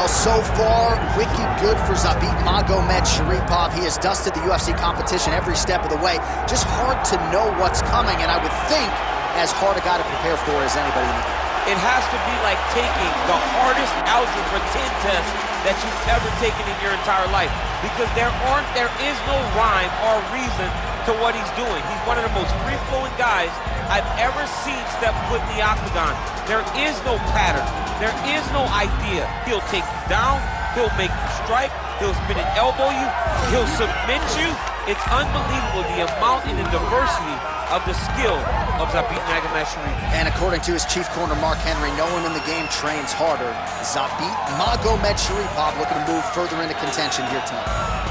Well, so far, wicked good for Zabit Magomedsharipov. He has dusted the UFC competition every step of the way. Just hard to know what's coming, and I would think as hard a guy to prepare for as anybody in the game. It has to be like taking the hardest algebra 10 test that you've ever taken in your entire life, because there is no rhyme or reason to what he's doing. He's one of the most free-flowing guys I've ever seen step foot in the octagon. There is no pattern. There is no idea. He'll take you down. He'll make you strike. He'll spin and elbow you. He'll submit you. It's unbelievable the amount and the diversity of the skill of Zabit Magomedsharipov. And according to his chief corner, Mark Henry, no one in the game trains harder. Zabit Magomedsharipov looking to move further into contention here tonight.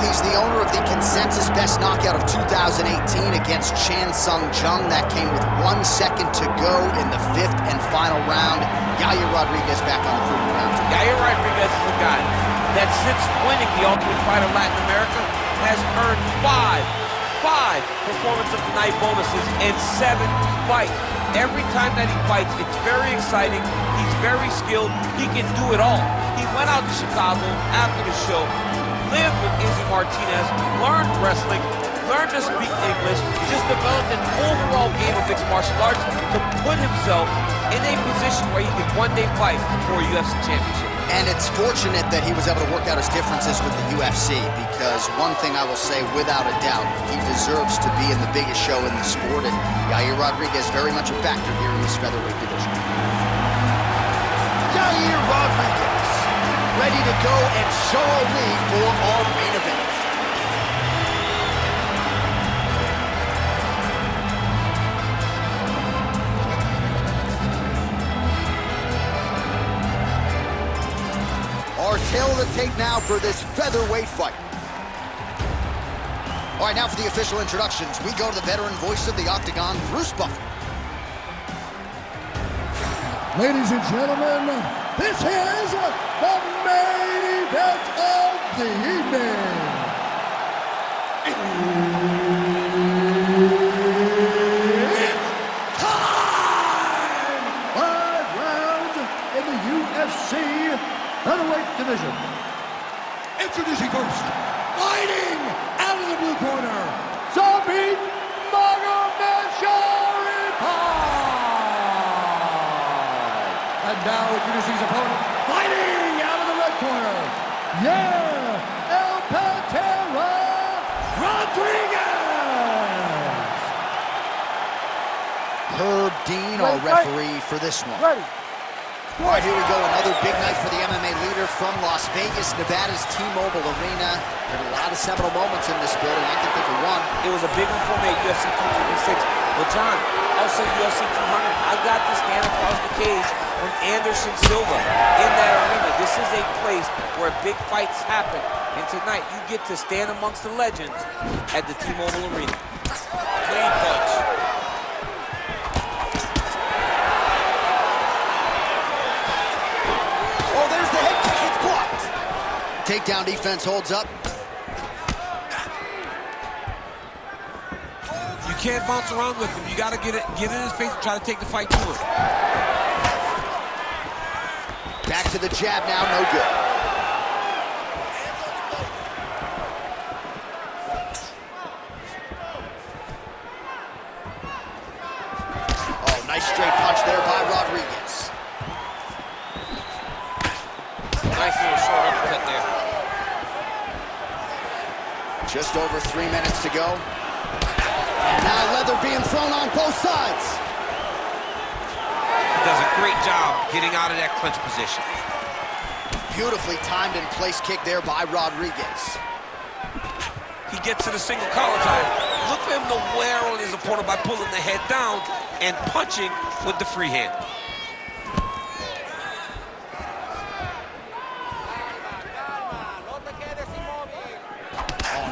He's the owner of the consensus best knockout of 2018 against Chan Sung Jung. That came with 1 second to go in the 5th and final round. Yair Rodriguez back on the proving ground. Yair Rodriguez is a guy that since winning the Ultimate Fighter Latin America has earned five performance of the night bonuses and 7 fights. Every time that he fights, it's very exciting. He's very skilled. He can do it all. He went out to Chicago after the show, lived with Izzy Martinez, learned wrestling, learned to speak English, just developed an overall game of mixed martial arts to put himself in a position where he could one day fight for a UFC championship. And it's fortunate that he was able to work out his differences with the UFC, because one thing I will say without a doubt, he deserves to be in the biggest show in the sport, and Yair Rodriguez very much a factor here in this featherweight division. Yair Rodriguez, ready to go and show a lead for our main event. Our tail of the tape now for this featherweight fight. All right, now for the official introductions. We go to the veteran voice of the Octagon, Bruce Buffer. Ladies and gentlemen, this is the main event of the evening. It's time! 5 rounds in the UFC featherweight division. Introducing first, fighting out of the blue corner, Zabit Magomedsharipov. And now introducing his opponent, fighting out of the red corner, Yair Rodriguez. Herb Dean, our referee for this one. Ready. All right, here we go. Another big night for the MMA leader from Las Vegas, Nevada's T-Mobile Arena. There are a lot of seminal moments in this building. I can think of one. It was a big one for me at UFC 256. But John, also UFC 200, I got to stand across the cage from Anderson Silva in that arena. This is a place where big fights happen. And tonight, you get to stand amongst the legends at the T-Mobile Arena. Clean punch. Takedown defense holds up. You can't bounce around with him. You got to get in his face and try to take the fight to him. Back to the jab now, no good. Oh, nice straight punch there by Rodriguez. Nice little short uppercut there. Just over 3 minutes to go. And now leather being thrown on both sides. He does a great job getting out of that clinch position. Beautifully timed and place kick there by Rodriguez. He gets to the single collar tie. Look for him to wear on his opponent by pulling the head down and punching with the free hand.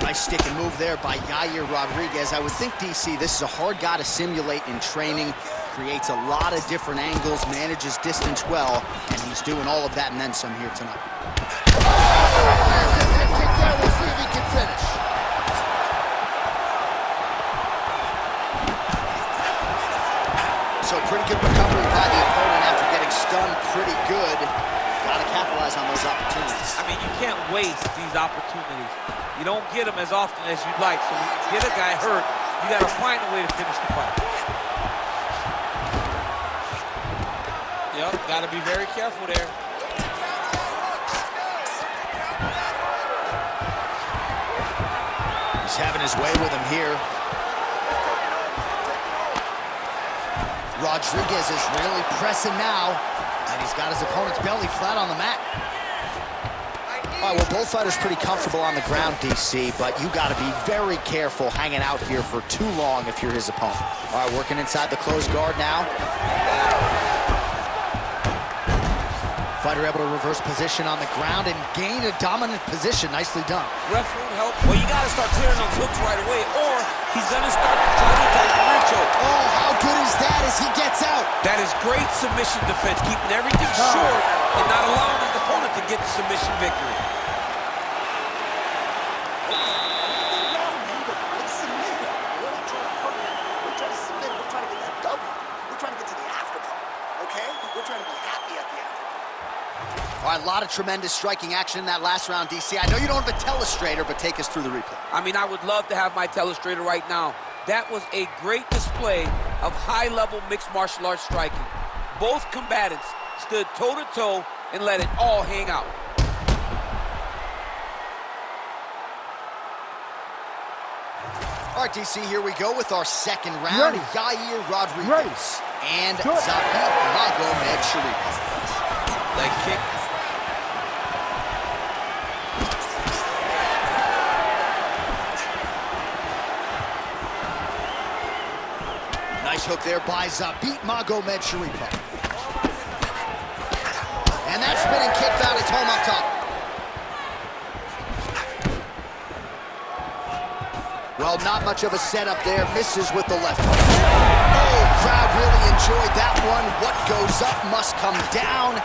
Nice stick and move there by Yair Rodriguez. I would think, DC, this is a hard guy to simulate in training. Creates a lot of different angles, manages distance well, and he's doing all of that and then some here tonight. We'll see if he can finish. So pretty good recovery by the opponent after getting stunned pretty good. Got to capitalize on those opportunities. I mean, you can't waste these opportunities. You don't get them as often as you'd like. So when you get a guy hurt, you got to find a way to finish the fight. Yep, got to be very careful there. He's having his way with him here. Rodriguez is really pressing now, and he's got his opponent's belly flat on the mat. All right, well, both fighters pretty comfortable on the ground, DC, but you got to be very careful hanging out here for too long if you're his opponent. All right, working inside the closed guard now. Fighter able to reverse position on the ground and gain a dominant position. Nicely done. Ref won't help. Well, you got to start clearing those hooks right away, or he's going to start trying to attack the rear choke. Oh, how good is that as he gets out? That is great submission defense, keeping everything short and not allowing his opponent to get the submission victory. All right, a lot of tremendous striking action in that last round, DC. I know you don't have a telestrator, but take us through the replay. I mean, I would love to have my telestrator right now. That was a great display of high-level mixed martial arts striking. Both combatants stood toe-to-toe and let it all hang out. All right, DC, here we go with our second round. Yair Rodriguez and Zabit Magomedsharipov. Leg kick. Nice hook there by Zabit Magomedsharipov. And that spinning kick found its home up top. Well, not much of a setup there. Misses with the left hook. Oh, crowd really enjoyed that one. What goes up must come down.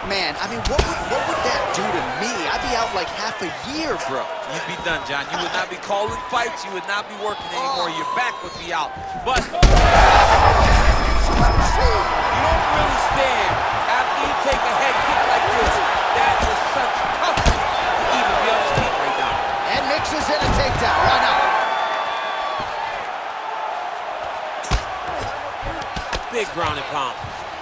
Man, I mean, what would that do to me? I'd be out like half a year, bro. You'd be done, John. You would not be calling fights. You would not be working anymore. Your back would be out. But you don't really stand after you take a head kick like this. That is such toughness to even be on his feet right now. And mixes in a takedown. Why not? Big ground and pound.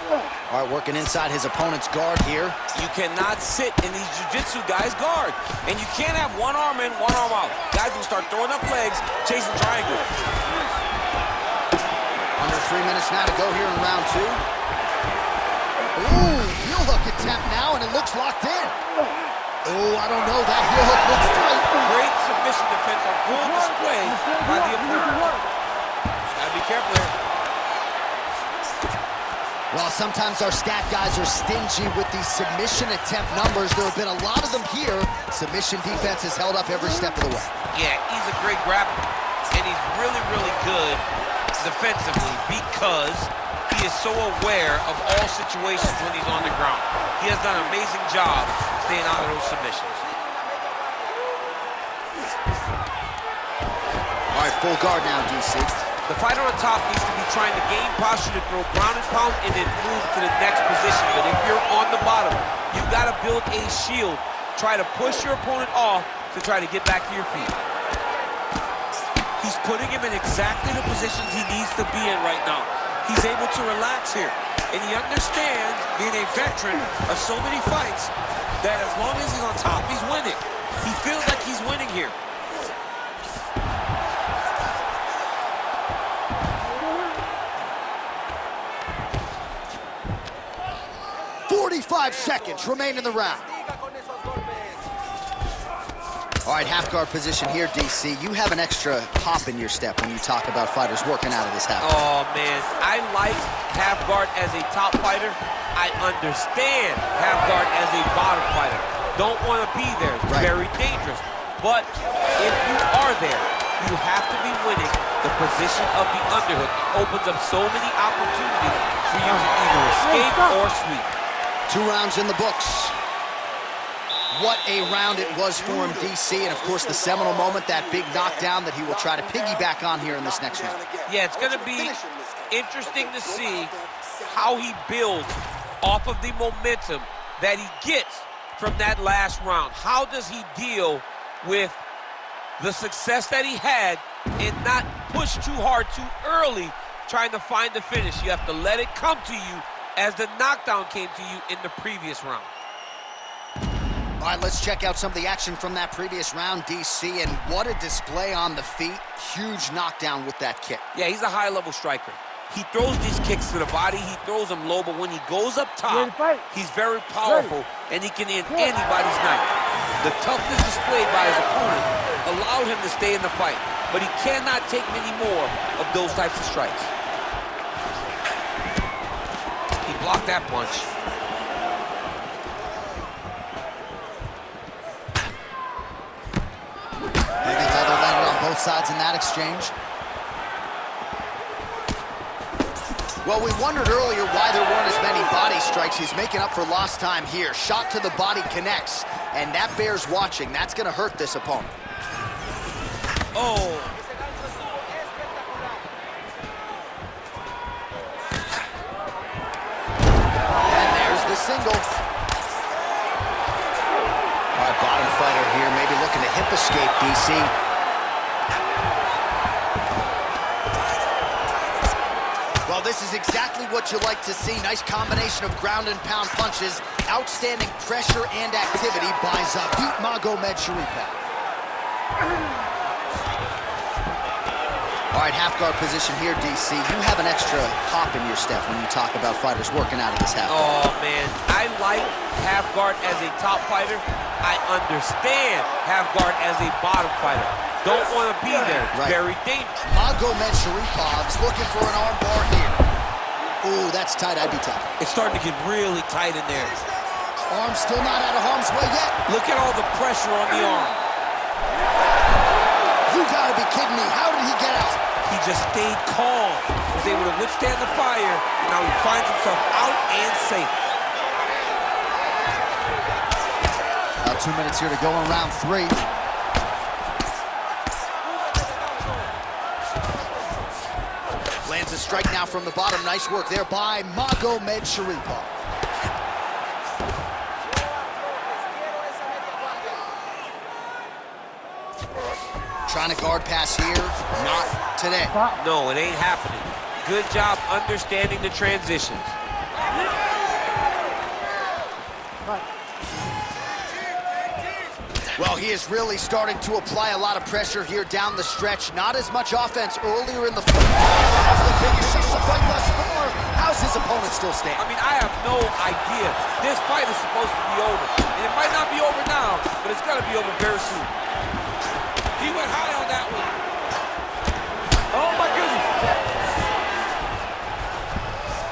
All right, working inside his opponent's guard here. You cannot sit in these jiu-jitsu guys' guard. And you can't have one arm in, one arm out. Guys will start throwing up legs, chasing triangle. Under 3 minutes now to go here in round two. Ooh, heel hook attempt now, and it looks locked in. Oh, I don't know. That heel hook looks tight. Great submission defense on full display by the opponent. Gotta be careful here. Well, sometimes our stat guys are stingy with these submission attempt numbers. There have been a lot of them here. Submission defense has held up every step of the way. Yeah, he's a great grappler, and he's really, really good defensively because he is so aware of all situations when he's on the ground. He has done an amazing job staying out of those submissions. All right, full guard now, DC. The fighter on top needs to be trying to gain posture to throw ground and pound and then move to the next position. But if you're on the bottom, you've got to build a shield. Try to push your opponent off to try to get back to your feet. He's putting him in exactly the positions he needs to be in right now. He's able to relax here. And he understands, being a veteran of so many fights, that as long as he's on top, he's winning. He feels like he's winning here. 45 seconds remain in the round. All right, half guard position here, DC. You have an extra pop in your step when you talk about fighters working out of this half guard. Oh, man. I like half guard as a top fighter. I understand half guard as a bottom fighter. Don't want to be there. It's very dangerous. But if you are there, you have to be winning. The position of the underhook opens up so many opportunities for you to either escape or sweep. 2 rounds in the books. What a round it was for him, DC, and of course the seminal moment, that big knockdown that he will try to piggyback on here in this next round. Yeah, it's going to be interesting to see how he builds off of the momentum that he gets from that last round. How does he deal with the success that he had and not push too hard too early trying to find the finish? You have to let it come to you as the knockdown came to you in the previous round. All right, let's check out some of the action from that previous round, DC, and what a display on the feet. Huge knockdown with that kick. Yeah, he's a high-level striker. He throws these kicks to the body, he throws them low, but when he goes up top, he's very powerful, and he can end anybody's night. The toughness displayed by his opponent allowed him to stay in the fight, but he cannot take many more of those types of strikes. He blocked that punch. Both sides in that exchange. Well, we wondered earlier why there weren't as many body strikes. He's making up for lost time here. Shot to the body connects, and that bears watching. That's going to hurt this opponent. Oh. And there's the single. All right, bottom fighter here, maybe looking to hip escape, DC. Well, this is exactly what you like to see. Nice combination of ground and pound punches. Outstanding pressure and activity by Zabit Magomedsharipov. All right, half guard position here, DC. You have an extra hop in your step when you talk about fighters working out of this half guard. Oh, man. I like half guard as a top fighter. I understand half guard as a bottom fighter. Don't want to be there. It's very dangerous. Magomedsharipov is looking for an arm bar here. Ooh, that's tight. I'd be tough. It's starting to get really tight in there. Arm still not out of harm's way yet. Look at all the pressure on the arm. You gotta be kidding me. How did he get out? He just stayed calm. Was able to withstand the fire, and now he finds himself out and safe. About 2 minutes here to go in round 3. Lands a strike now from the bottom. Nice work there by Magomedsharipov. Trying to guard pass here. Not today. No, it ain't happening. Good job understanding the transitions. Well, he is really starting to apply a lot of pressure here down the stretch. Not as much offense earlier in the fight. How's his opponent still standing? I mean, I have no idea. This fight is supposed to be over. And it might not be over now, but it's going to be over very soon. He went high on that one. Oh, my goodness.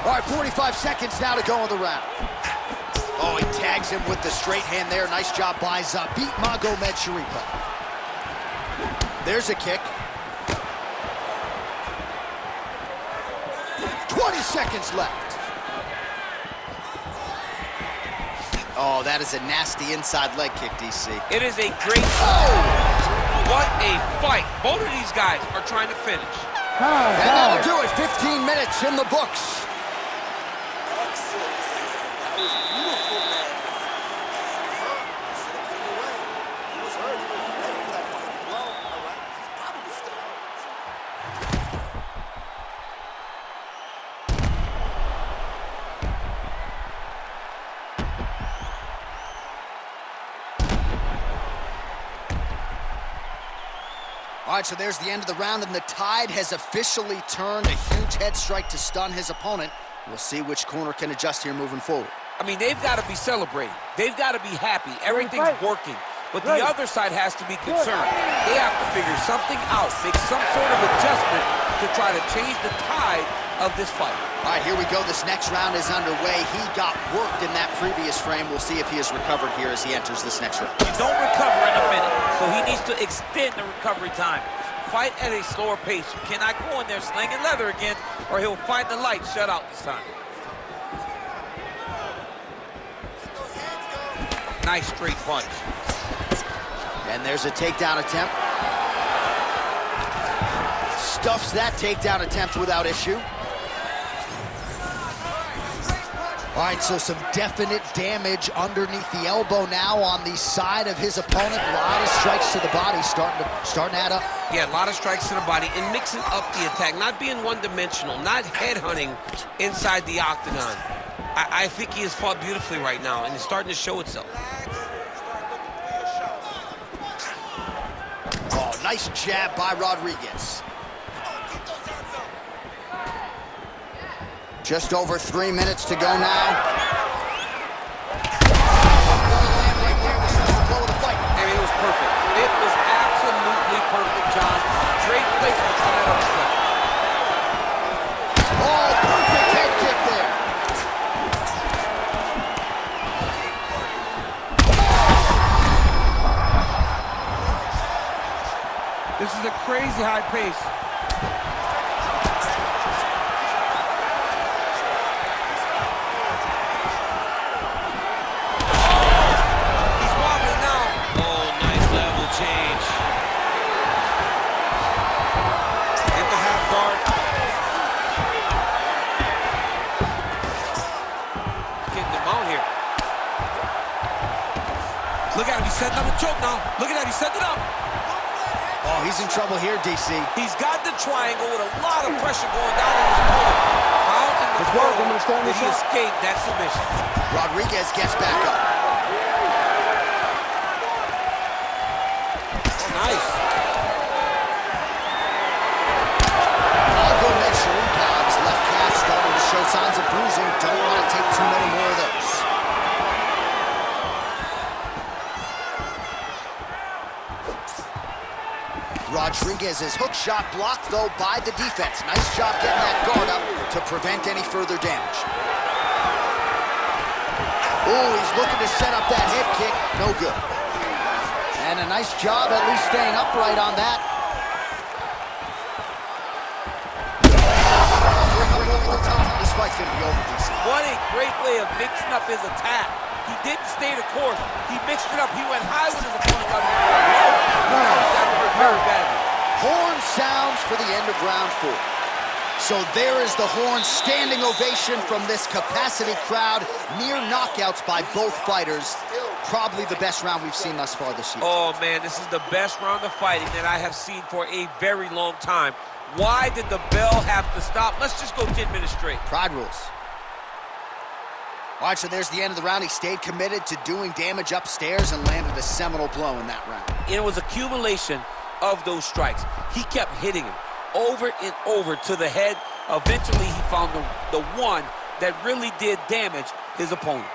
All right, 45 seconds now to go in the round. Oh, he tags him with the straight hand there. Nice job by Zabit Magomedsharipov. There's a kick. 20 seconds left. Oh, that is a nasty inside leg kick, DC. It is a great... Oh! What a fight. Both of these guys are trying to finish. And that'll do it. 15 minutes in the books. All right, so there's the end of the round, and the tide has officially turned. A huge head strike to stun his opponent. We'll see which corner can adjust here moving forward. I mean, they've got to be celebrating. They've got to be happy. Everything's working. But the other side has to be concerned. They have to figure something out, make some sort of adjustment to try to change the tide of this fight. All right, here we go. This next round is underway. He got worked in that previous frame. We'll see if he has recovered here as he enters this next round. You don't recover in a minute, so he needs to extend the recovery time. Fight at a slower pace. You cannot go in there slinging leather again, or he'll find the light shut out this time. Nice straight punch. And there's a takedown attempt. Stuffs that takedown attempt without issue. All right, so some definite damage underneath the elbow now on the side of his opponent. A lot of strikes to the body starting to add up. Yeah, a lot of strikes to the body and mixing up the attack, not being one-dimensional, not headhunting inside the octagon. I think he has fought beautifully right now, and it's starting to show itself. Oh, nice jab by Rodriguez. Just over 3 minutes to go now. And it was perfect. It was absolutely perfect, John. Great placement on that uppercut. Oh, perfect head kick there. This is a crazy high pace. Look at him, he's setting up a choke now. Look at that, he's setting it up. Oh, he's in trouble here, DC. He's got the triangle with a lot of pressure going down on his opponent. How in the world did he escape that submission? Rodriguez gets back up. Oh, nice. Magomedsharipov left calf starting to show signs of bruising. Don't want to take too many more of those. Rodriguez's hook shot blocked, though, by the defense. Nice job getting that guard up to prevent any further damage. Oh, he's looking to set up that head kick. No good. And a nice job at least staying upright on that. This fight's going to be over, DC. What a great way of mixing up his attack. He didn't stay the course. He mixed it up. He went high with his opponent. Very badly. Horn sounds for the end of round 4. So there is the horn, standing ovation from this capacity crowd. Near knockouts by both fighters. Probably the best round we've seen thus far this year. Oh, man, this is the best round of fighting that I have seen for a very long time. Why did the bell have to stop? Let's just go 10 minutes straight. Pride rules. All right, so there's the end of the round. He stayed committed to doing damage upstairs and landed a seminal blow in that round. It was accumulation of those strikes. He kept hitting him over and over to the head. Eventually, he found the one that really did damage his opponent.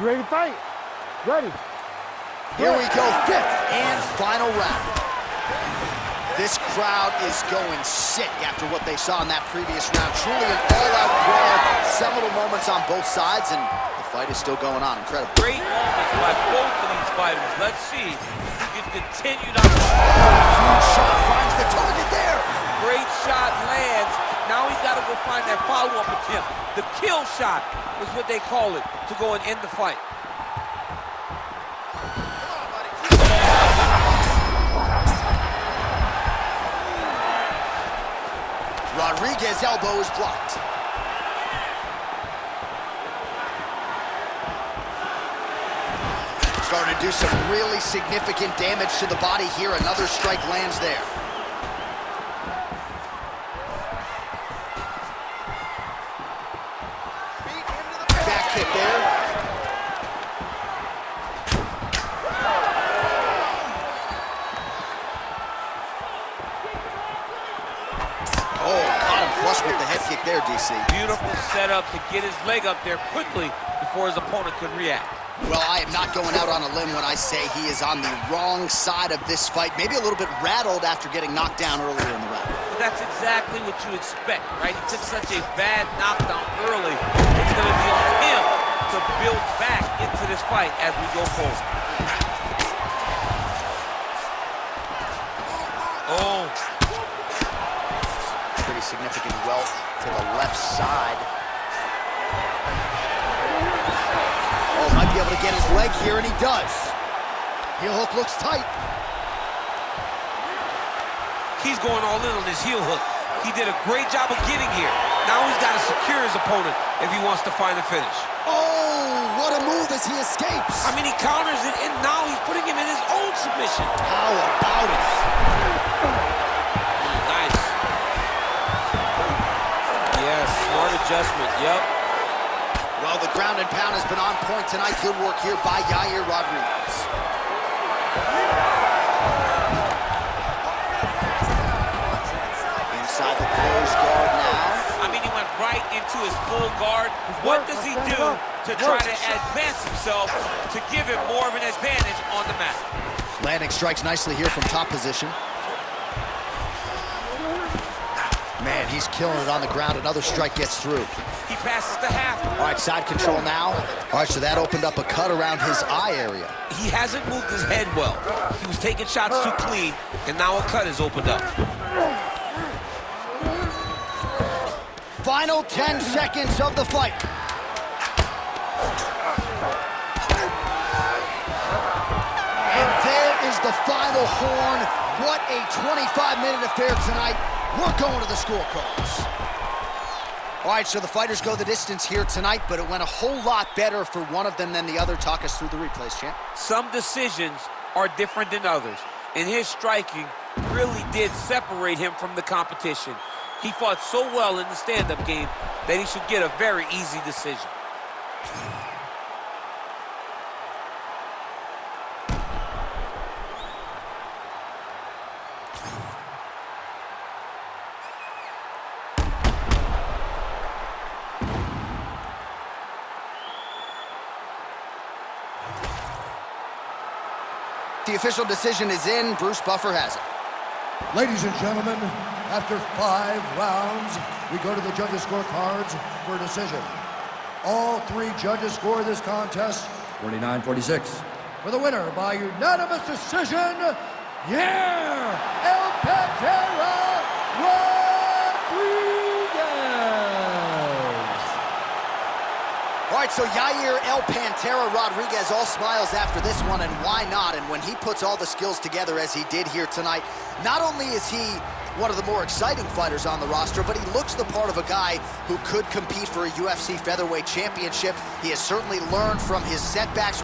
You ready to fight? Ready. Here we go, 5th and final round. This crowd is going sick after what they saw in that previous round. Truly an all-out brawl. Several moments on both sides, and the fight is still going on. Incredible. Great moments by both of these fighters. Let's see who can continue down. Huge shot finds the target there. Great shot lands. Now he's got to go find that follow-up attempt. The kill shot is what they call it to go and end the fight. Rodriguez's elbow is blocked. Starting to do some really significant damage to the body here. Another strike lands there. Back kick there. Flush with the head kick there, DC. Beautiful setup to get his leg up there quickly before his opponent could react. Well, I am not going out on a limb when I say he is on the wrong side of this fight. Maybe a little bit rattled after getting knocked down earlier in the round. that's exactly what you expect, right? He took such a bad knockdown early. It's going to be on him to build back into this fight as we go forward. Oh. Pretty significant welt to the left side. Oh, might be able to get his leg here, and he does. Heel hook looks tight. He's going all in on his heel hook. He did a great job of getting here. Now he's got to secure his opponent if he wants to find the finish. Oh, what a move as he escapes. I mean, he counters it, and now he's putting him in his own submission. How about it? Nice. Yes, smart adjustment, yep. Well, the ground and pound has been on point tonight. Good work here by Yair Rodriguez. Inside the closed guard now. I mean, he went right into his full guard. What does he do to try to advance himself to give him more of an advantage on the mat? Landing strikes nicely here from top position. Man, he's killing it on the ground. Another strike gets through. He passes the half. All right, side control now. All right, so that opened up a cut around his eye area. He hasn't moved his head well. He was taking shots too clean, and now a cut is opened up. Final 10 seconds of the fight. And there is the final horn. What a 25-minute affair tonight. We're going to the scorecards. All right, so the fighters go the distance here tonight, but it went a whole lot better for one of them than the other. Talk us through the replays, champ. Some decisions are different than others, and his striking really did separate him from the competition. He fought so well in the stand-up game that he should get a very easy decision. The official decision is in. Bruce Buffer has it. Ladies and gentlemen, after 5 rounds, we go to the judges' scorecards for a decision. All 3 judges score this contest 49-46. For the winner by unanimous decision, Yair Rodriguez. All right, so Yair El Pantera Rodriguez, all smiles after this one, and why not? And when he puts all the skills together as he did here tonight, not only is he one of the more exciting fighters on the roster, but he looks the part of a guy who could compete for a UFC featherweight championship. He has certainly learned from his setbacks.